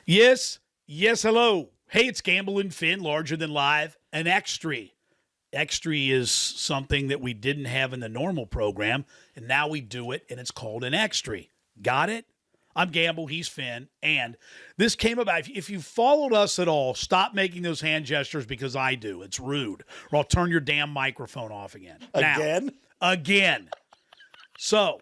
Yes, yes, hello. Hey, it's Gamble and Finn, larger than live, an extra. Extra is something that we didn't have in the normal program, and now we do it, and it's called an extra. Got it? I'm Gamble, he's Finn, and this came about. If you followed us at all, stop making those hand gestures because I do. It's rude, or I'll turn your damn microphone off again. Again? Now, again. So,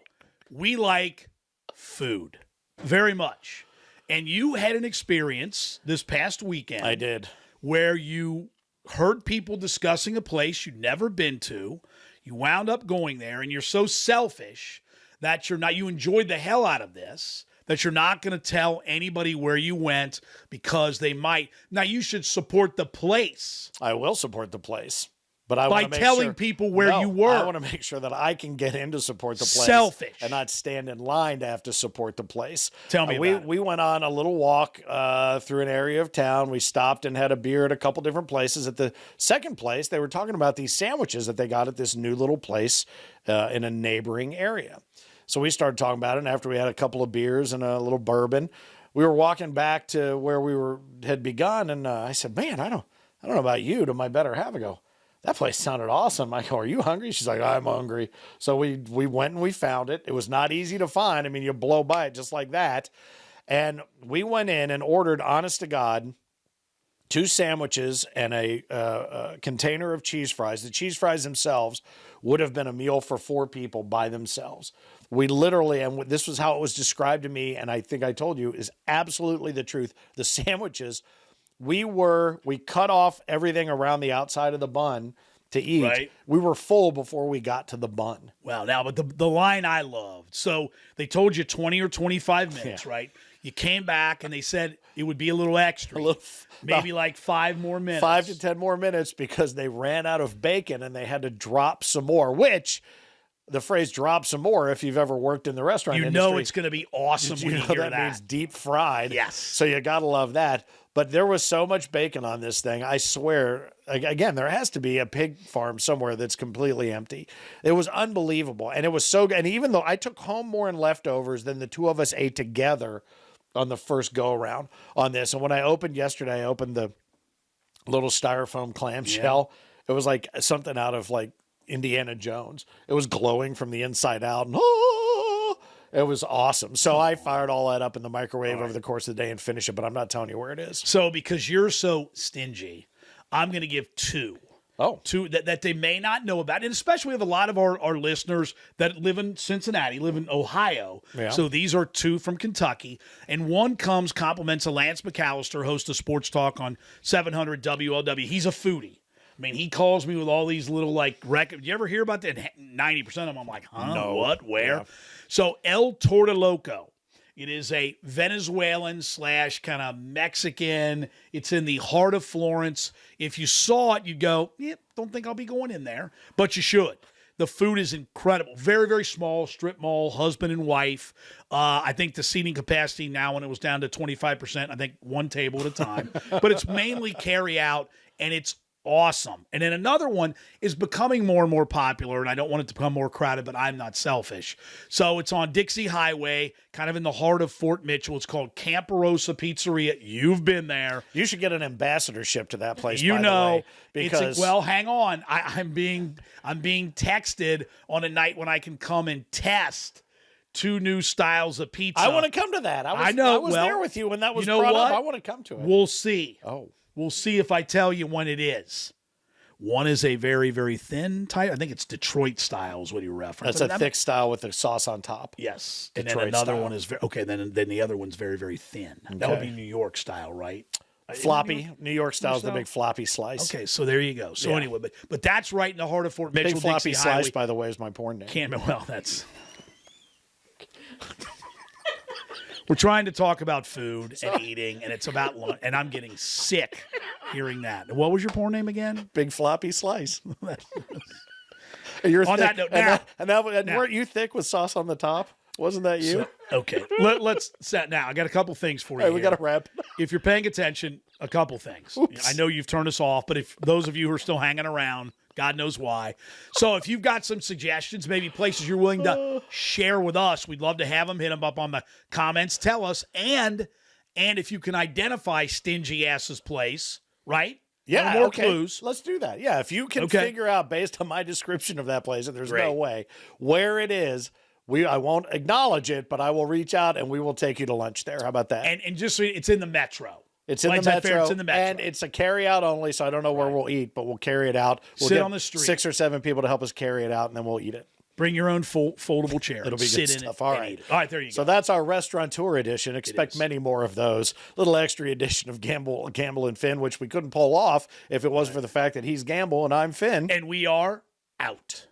we like food very much. And you had an experience this past weekend. I did. Where you heard people discussing a place you'd never been to. You wound up going there, and you're so selfish that you enjoyed the hell out of this, that you're not going to tell anybody where you went because they might. Now, you should support the place. I will support the place. But I by want to make telling sure, people where you were. I want to make sure that I can get in to support the place. Selfish. And not stand in line to have to support the place. Tell me about it. We went on a little walk through an area of town. We stopped and had a beer at a couple different places. At the second place, they were talking about these sandwiches that they got at this new little place in a neighboring area. So we started talking about it, and after we had a couple of beers and a little bourbon, we were walking back to where had begun, and I said, man, I don't know about you, to my better half. I go, that place sounded awesome. I go, are you hungry? She's like, I'm hungry. So we went and we found it. It was not easy to find. I mean, you blow by it just like that. And we went in and ordered, honest to God, 2 sandwiches and a container of cheese fries. The cheese fries themselves would have been a meal for 4 people by themselves. We literally, and this was how it was described to me, and I think I told you, is absolutely the truth. The sandwiches, we cut off everything around the outside of the bun to eat. Right. We were full before we got to the bun. Well, now, but the line I loved. So they told you 20 or 25 minutes, right? You came back and they said it would be a little extra. Maybe like 5 more minutes. 5 to 10 more minutes because they ran out of bacon and they had to drop some more, which the phrase drop some more, if you've ever worked in the restaurant industry. You know it's going to be awesome when you hear that. That means deep fried. Yes. So you got to love that. But there was so much bacon on this thing. I swear, again, there has to be a pig farm somewhere that's completely empty. It was unbelievable. And it was so good. And even though I took home more in leftovers than the 2 of us ate together on the first go around on this. And when I opened yesterday, I opened the little styrofoam clamshell. Yeah. It was like something out of like Indiana Jones. It was glowing from the inside out. And it was awesome. So I fired all that up in the microwave over the course of the day and finished it, but I'm not telling you where it is. So because you're so stingy, I'm going to give 2. Oh. 2 that they may not know about. And especially we have a lot of our listeners that live in Cincinnati, live in Ohio. Yeah. So these are 2 from Kentucky. And one compliments of Lance McAllister, host of Sports Talk on 700 WLW. He's a foodie. I mean, he calls me with all these little, like, records. You ever hear about that? 90% of them, I'm like, huh? No. What? Where? Yeah. So, El Tortoloco. It is a Venezuelan / kind of Mexican. It's in the heart of Florence. If you saw it, you'd go, don't think I'll be going in there. But you should. The food is incredible. Very, very small strip mall, husband and wife. I think the seating capacity now, when it was down to 25%, I think 1 table at a time. But it's mainly carry out, and it's awesome. And then another one is becoming more and more popular, and I don't want it to become more crowded, but I'm not selfish. So it's on Dixie Highway, kind of in the heart of Fort Mitchell. It's called Camparosa Pizzeria. You've been there. You should get an ambassadorship to that place, you by know, the way, because well, hang on. I'm being texted on a night when I can come and test 2 new styles of pizza. I want to come to that. I know. I was there with you when that was you know brought what? up. I want to come to it. We'll see. Oh. We'll see if I tell you when it is. One is a very, very thin type. I think it's Detroit style is what you reference. That's a thick style with the sauce on top. Yes. Detroit and then another style. one is then the other one's very, very thin. Okay. That would be New York style, right? Floppy. New York style is the big floppy slice. Okay, so there you go. So anyway, but that's right in the heart of Fort Mitchell. Big floppy Dixie slice, Highway. by the way, is my porn name. That's... We're trying to talk about food and eating, and it's about lunch, and I'm getting sick hearing that. What was your porn name again? Big floppy slice. On that note, now, weren't you thick with sauce on the top? Wasn't that you? So, okay, let's set now. I got a couple things for you. Hey, we got to wrap. If you're paying attention, a couple things. Oops. I know you've turned us off, but if those of you who are still hanging around, God knows why. So if you've got some suggestions, maybe places you're willing to share with us, we'd love to have them. Hit them up on the comments. Tell us. And And if you can identify Stingy Ass's place, right? Yeah, No more okay. clues. Let's do that. Yeah, if you can Okay. figure out based on my description of that place, and there's no Great. way where it is, I won't acknowledge it, but I will reach out and we will take you to lunch there. How about that? And just so it's in the metro. It's in the Lights Out Fair, metro, it's in the metro. and it's a carry out only, so I don't know where we'll eat, but we'll carry it out. We'll Sit get on the street. 6 or 7 people to help us carry it out, and then we'll eat it. Bring your own foldable chair. It'll be Sit good in stuff. it All and right. eat it. All right, there you So go. that's our restaurateur edition. Expect is. many more of those. Little extra edition of Gamble and Finn, which we couldn't pull off if it wasn't for the fact that he's Gamble and I'm Finn. And we are out.